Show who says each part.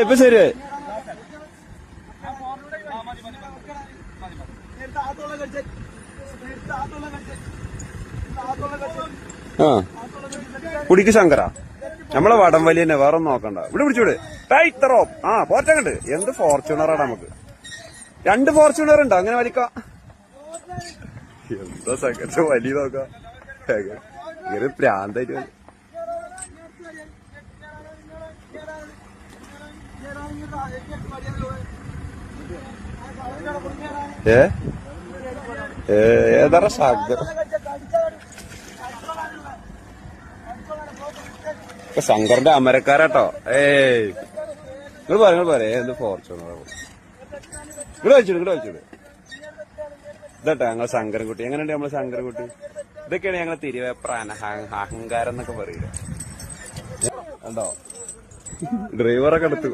Speaker 1: ഇപ്പൊ ശരി. ആ കുടിക്ക് ശങ്കര നമ്മളെ വടംവലി തന്നെ, വേറെ ഒന്നും നോക്കണ്ട. ഇവിടെ പിടിച്ചൂടെ ടൈറ്ററോ. ആ പോറ്റങ്ങണ്ട്. എന്ത് ഫോർച്യൂണറാണ് നമുക്ക്. 2 ഫോർച്യൂണർ ഉണ്ടോ അങ്ങനെ വലിക്കാം? എന്താ സെക്കൻഡ് വലിയ നോക്കാം. ഇങ്ങനെ പ്രാന്തായിട്ട് ഏതാ ശബ്ദം. ശങ്കറിന്റെ അമരക്കാരാട്ടോ. നിങ്ങൾ പറയാ എന്ത് ഫോർച്യൂണർ. ഇവിടെ വലിച്ചൂടെ. ഇതട്ടെ ഞങ്ങളെ ശങ്കരൻകുട്ടി. എങ്ങനെയുണ്ട് നമ്മളെ ശങ്കരൻകുട്ടി? ഇതൊക്കെയാണ് ഞങ്ങളെ തിരുവേപ്ര അഹങ്കാരം എന്നൊക്കെ പറയില്ല. കണ്ടോ ഡ്രൈവറൊക്കെ എടുത്തു.